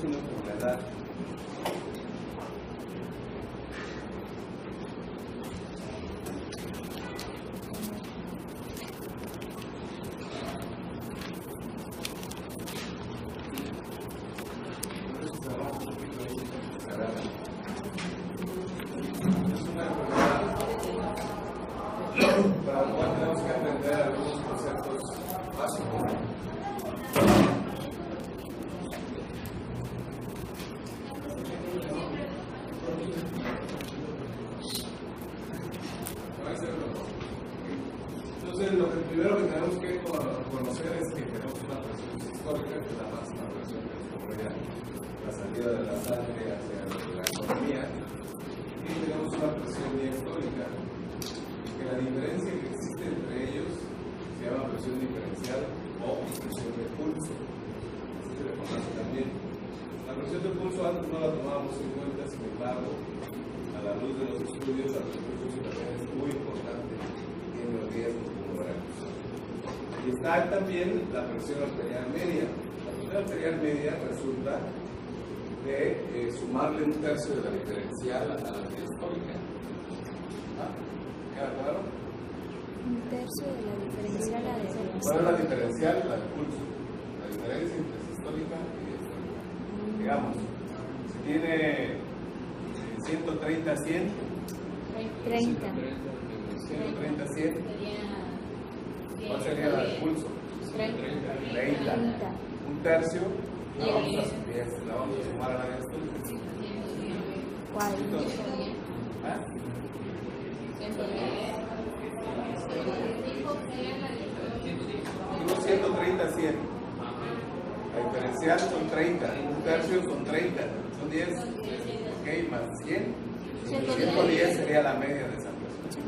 es una enfermedad. Para lo cual tenemos que aprender algunos conceptos básicos. Entonces, lo primero que tenemos que conocer es que tenemos una presión histórica, que es la máxima presión que nos ocurre la salida de la sangre hacia la economía, y tenemos una presión diastólica, que la diferencia que existe entre ellos se llama presión diferencial o presión de pulso. Así se le conoce también. La presión de pulso antes no la tomábamos en cuenta, sin embargo, a la luz de los estudios, la presión de pulso también es muy importante en los riesgos pulmonares. Y está también la presión arterial media. La presión arterial media resulta de sumarle un tercio de la diferencial a la diastólica. ¿Queda claro? Un tercio de la diferencial a la diastólica. ¿Cuál es la diferencial? La del pulso. La diferencia entre sistólica y diastólica. Digamos, si tiene 130 a 100, 30. 130 a 100, ¿cuál sería la del pulso? 30. Un tercio, la vamos a sumar a la diastólica. ¿Cuál? ¿Ah? Digo 130 a 100. La diferencial son 30, un tercio son 30, son 10. Ok, más 100. 110 sería la media de esa presión.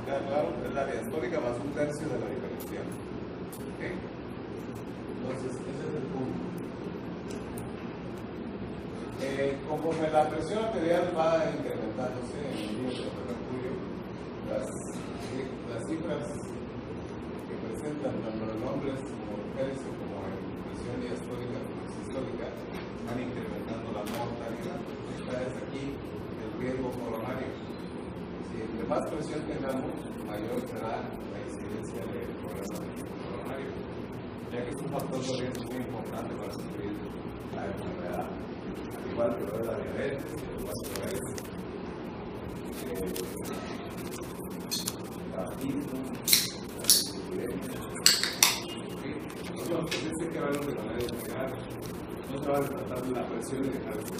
¿Queda claro? Es la diastólica más un tercio de la diferencial. Ok. Entonces, ese es el punto. Conforme la presión arterial va incrementándose en el límite de mercurio, las cifras que presentan tanto en hombres como mujeres o como en presión diastólica como sistólica van incrementando la mortalidad. Esta es aquí el riesgo coronario. Si entre más presión tengamos, mayor será la incidencia de problemas coronarios, ya que es un factor de riesgo muy importante para sufrir la enfermedad, al igual que lo de la diabetes, al igual que lo es tabaquismo, entonces hay que verlo de manera integral. No se va a tratar de la presión y dejar de ser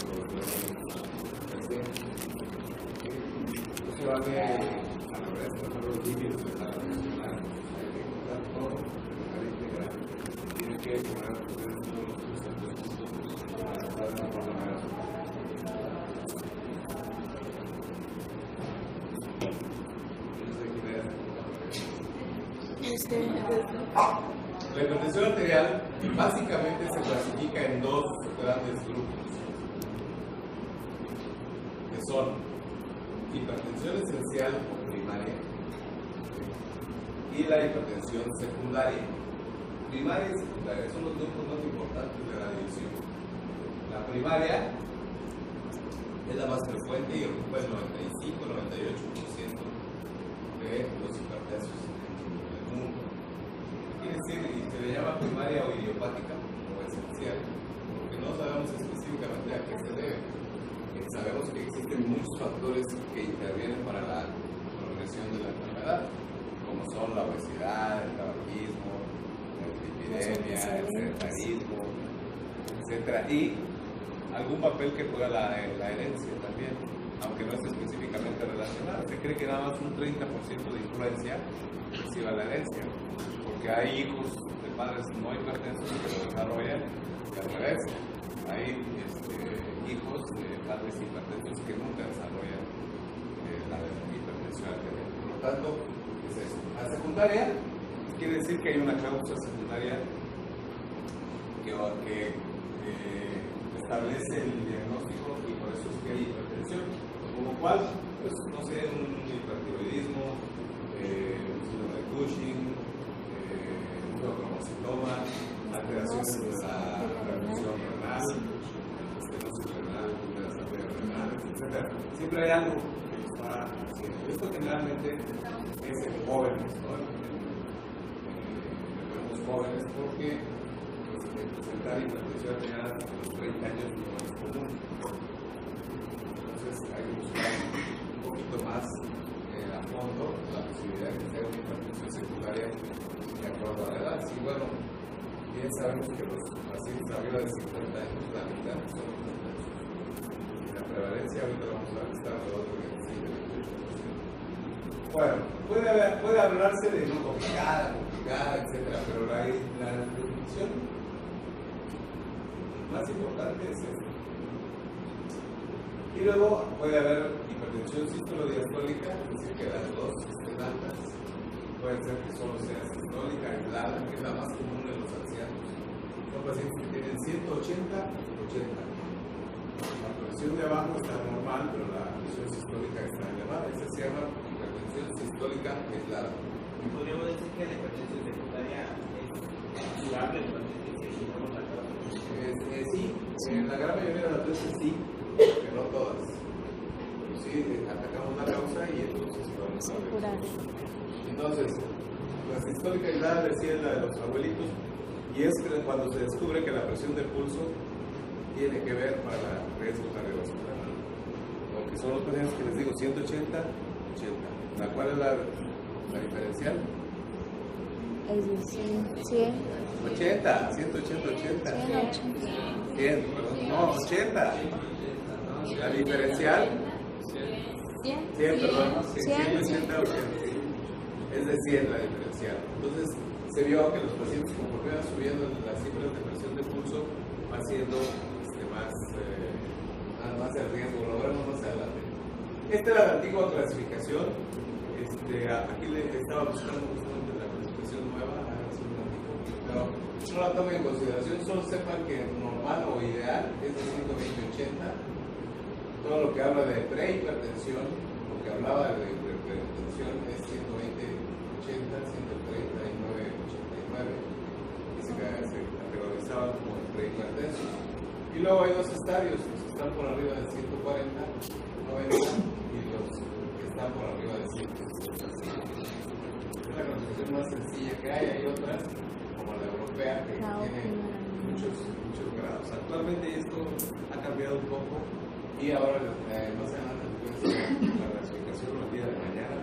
no se va a ver a la vez los límites de la presión. Hay que contar todo de manera integral. Tiene que poner todos los conceptos para tratar de una manera. La hipertensión arterial básicamente se clasifica en dos grandes grupos, que son hipertensión esencial o primaria y la hipertensión secundaria. Primaria y secundaria son los grupos más importantes de la división. La primaria es la más frecuente y ocupa el 95-98% de los hipertensos en el mundo. Quiere decir, y se le llama primaria o idiopática o esencial, porque no sabemos específicamente a qué se debe. Sabemos que existen muchos factores que intervienen para la progresión de la enfermedad, como son la obesidad, el tabaquismo, la lipidemia, el sedentarismo, etc. Y algún papel que juega la herencia también, aunque no es específicamente relacionada. Se cree que nada más un 30% de influencia reciba la herencia, porque hay hijos de padres no hipertensos que lo desarrollan y al revés. Hay hijos de padres hipertensos que nunca desarrollan la hipertensión arterial. Por lo tanto, es eso. La secundaria quiere decir que hay una causa secundaria que establece el diagnóstico y por eso es que hay hipertensión. Como cual, pues no sé, un hipertiroidismo, un síndrome de Cushing, un cromocitoma, alteraciones de la reacción renal, siempre hay algo que está haciendo. Esto generalmente es en jóvenes, ¿no? Los jóvenes, porque presentar hipertensión arterial a los 30 años no es común. Entonces hay que buscar un poquito más a fondo la posibilidad de que sea una hipertensión secundaria de acuerdo a la edad. Sí, bueno, bien sabemos que los pacientes arriba de 50 años, la mitad son hipertensos. La prevalencia, ahorita vamos a ver, está alrededor de 25-28%. Bueno, puede hablarse de no complicada, etcétera, pero la definición más importante es esta. Y luego puede haber hipertensión sístolo-diastólica, es decir, que las dos estén altas. Puede ser que solo sea sistólica aislada, que es la más común de los ancianos. Son pacientes que tienen 180-80. La presión de abajo está normal, pero la presión sistólica está elevada. Esa se llama hipertensión sistólica aislada. Podríamos decir que la hipertensión secundaria es curable, sí, en la gran mayoría de las veces sí, pero no todas. Pero sí, atacamos la causa y entonces vamos a ver. Entonces, la sistólica aislada decía es la de los abuelitos, y es cuando se descubre que la presión del pulso tiene que ver para riesgo cardiovascular. Porque son los pacientes que les digo 180-80. ¿La cuál es la diferencial? Es decir, 100. 80, 180-80. 100, perdón, no, 80. La diferencial 100, perdón, 180, 80. Es de 100 la diferencial. Entonces se vio que los pacientes, conforme van subiendo las cifras de presión de pulso, va siendo más el riesgo. Lo veremos más adelante. Esta era la antigua clasificación. Aquí le estaba buscando justamente la clasificación nueva, pero no la tomen en consideración. Solo sepan que normal o ideal es de 120-80. Todo lo que habla de prehipertensión, lo que hablaba de hipertensión es 120-80, 139-89, y se categorizaban como prehipertensos. Y luego hay dos estadios, los que están por arriba de 140-90 y los que están por arriba de 160. Es la clasificación más sencilla que hay otras, como la europea, que tiene muchos grados. Actualmente esto ha cambiado un poco. Y ahora, más adelante, la clasificación el día de mañana.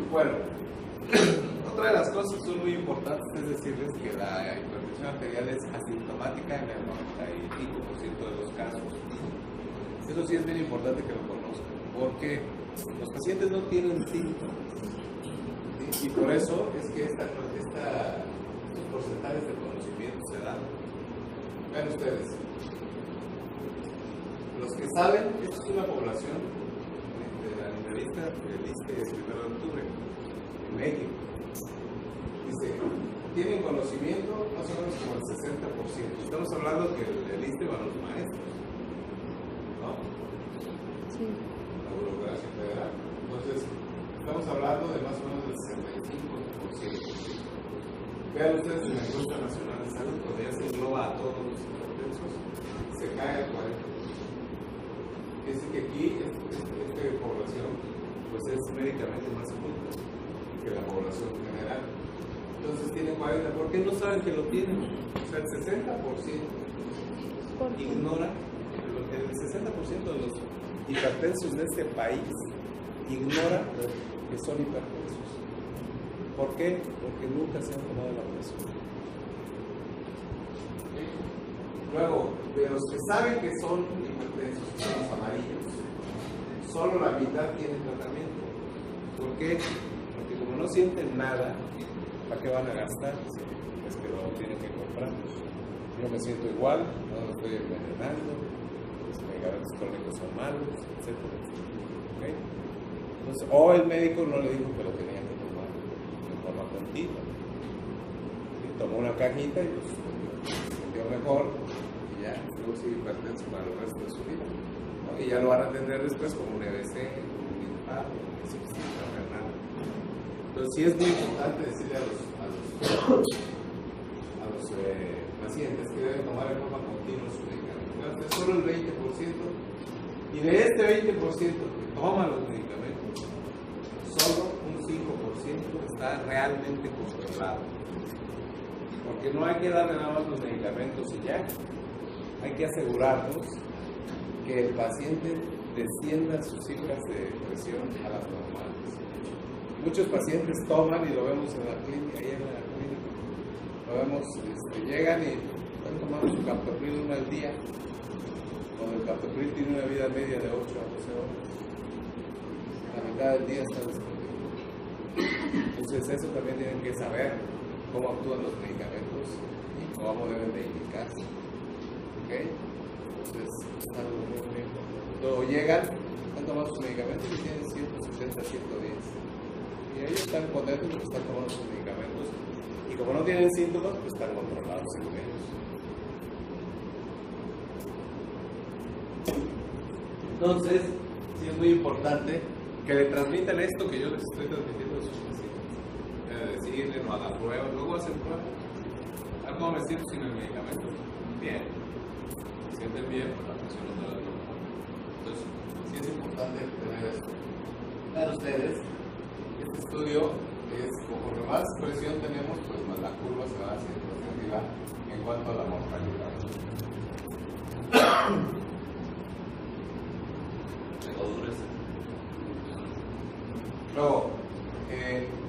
Bueno, otra de las cosas que son muy importantes es decirles que la hipertensión arterial es asintomática en el 95% de los casos. Eso sí es bien importante que lo conozcan, porque los pacientes no tienen síntomas. ¿Sí? Y por eso es que estos porcentajes de conocimiento se dan. Vean ustedes. Los que saben, esta es una población de la lista del ISSSTE el 1 de octubre en México. Dice, tienen conocimiento más o menos como el 60%. Estamos hablando que el ISSSTE va a los maestros, ¿no? Sí. La burocracia federal. Entonces, estamos hablando de más o menos del 65%. Vean ustedes en la encuesta nacional de salud, cuando ya se engloba a todos los hipertensos, se cae al 40%. Es decir, que aquí esta población pues es médicamente más culta que la población general. Entonces tiene 40. ¿Por qué no saben que lo tienen? O sea, el 60% ignora, el 60% de los hipertensos de este país ignora que son hipertensos. ¿Por qué? Porque nunca se han tomado la presión. Luego, de los que saben que son hipertensos, que son los amarillos, solo la mitad tienen tratamiento. ¿Por qué? Porque como no sienten nada, ¿para qué van a gastar? Es que lo tienen que comprar. Yo me siento igual, no lo estoy envenenando, los medicamentos crónicos son malos, etc. ¿Okay? Entonces, o el médico no le dijo que lo tenía que tomar de forma continua. ¿Sí? Tomó una cajita y pues, se sintió mejor. Ya, luego sigue hipertenso para el resto de su vida, ¿no? Y ya lo van a atender después como un EBC, como un infarto, como una insuficiencia renal. Entonces sí es muy importante decirle a los pacientes que deben tomar en forma continua su medicamento. Entonces solo el 20% Y de este 20% que toma los medicamentos, solo un 5% está realmente controlado. Porque no hay que darle nada más los medicamentos y ya. Hay que asegurarnos que el paciente descienda sus cifras de presión a las normales. Muchos pacientes toman, y lo vemos en la clínica, ahí en la clínica, lo vemos, llegan y están tomando su captopril una al día, cuando el captopril tiene una vida media de 8 a 12 horas. La mitad del día está disponible. Entonces eso también tienen que saber cómo actúan los medicamentos y cómo deben de indicarse. ¿Ok? Entonces es algo muy importante. Luego llegan, están tomando sus medicamentos y tienen 170, 110. Y ellos están contentos porque están tomando sus medicamentos. Y como no tienen síntomas, pues están controlados según ellos. Entonces, sí es muy importante que le transmitan esto que yo les estoy transmitiendo a sus pacientes. Decirle, no hagan pruebas, luego hacen pruebas. ¿Cómo me siento sin el medicamento? Bien. Se sienten bien, pues la presión no la normal. Entonces, sí es importante tener esto. Vean ustedes, este estudio es, conforme más presión tenemos, pues más la curva se va haciendo hacia arriba en cuanto a la mortalidad. Luego,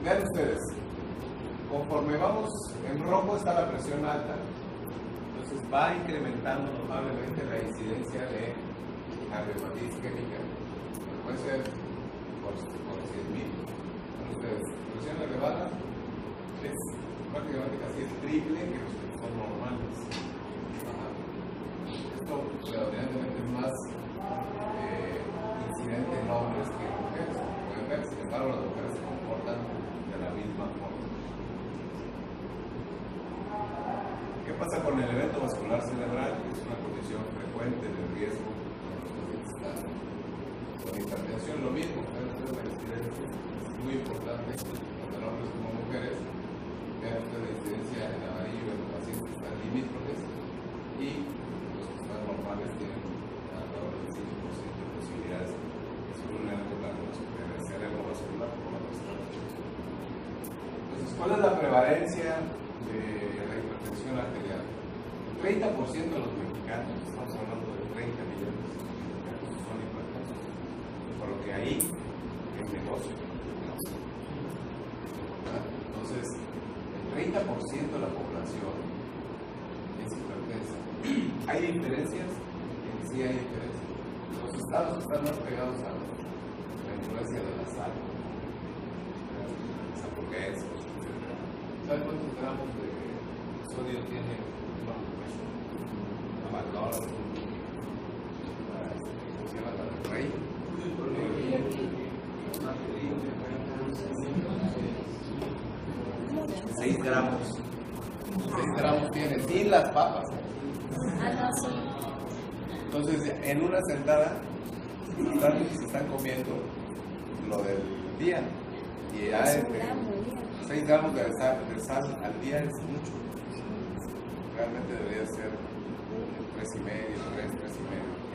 vean ustedes, conforme vamos en rojo está la presión alta, entonces va incrementando notablemente la incidencia de cardiopatía isquémica. Puede ser por 100,000. Vean ustedes, presión elevada es prácticamente casi el triple que los que son normales. Esto predominantemente es más incidente en hombres que en mujeres. Pueden ver, sin embargo, las mujeres se comportan de la misma forma. ¿Qué pasa con el evento vascular cerebral? Es una condición frecuente de riesgo en los pacientes con hipertensión. Lo mismo, la incidencia es muy importante tanto en hombres como en mujeres. Vean ustedes la incidencia en amarillo en los pacientes que están limítrofes y los que están normales tienen alrededor del 5% de posibilidades de sufrir una el cerebro vascular por la persona. Entonces, ¿cuál es la prevalencia de la hipertensión arterial? El 30% de los mexicanos, estamos hablando de 30 millones de mexicanos, son hipertensos, por lo que ahí es negocio. Entonces, el 30% de la población es hipertensa. ¿Hay diferencias? Sí hay diferencias. Los estados están más pegados a la influencia de la sal, las hamburguesas, etc. ¿Saben cuántos gramos de sodio tiene una hamburguesa? Una McDonald's, ¿cómo se llama? La del Rey. 6 gramos. 6 gramos tiene, sin las papas. No, sí. Entonces, en una sentada, se están comiendo lo del día. Y ya 6 gramos de sal al día es mucho. Realmente debería ser 3,5, 3,5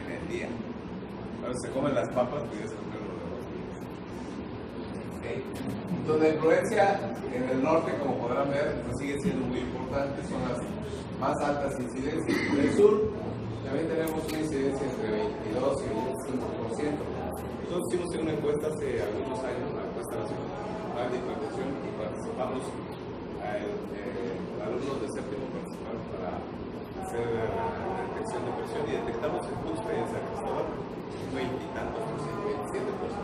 en el día. Ahora se comen las papas, pues ya se comen lo de los días. Okay. Entonces, la influencia en el norte, como podrán ver, pues sigue siendo muy importante, son las más altas incidencias. En el sur también tenemos una incidencia entre 22 y 25%. Nosotros hicimos una encuesta hace algunos años, la encuesta nacional de hipertensión, y participamos, alumnos de séptimo participaron para hacer la detección de presión y detectamos en Tuxtla y en San Cristóbal 20 y tantos, 27%.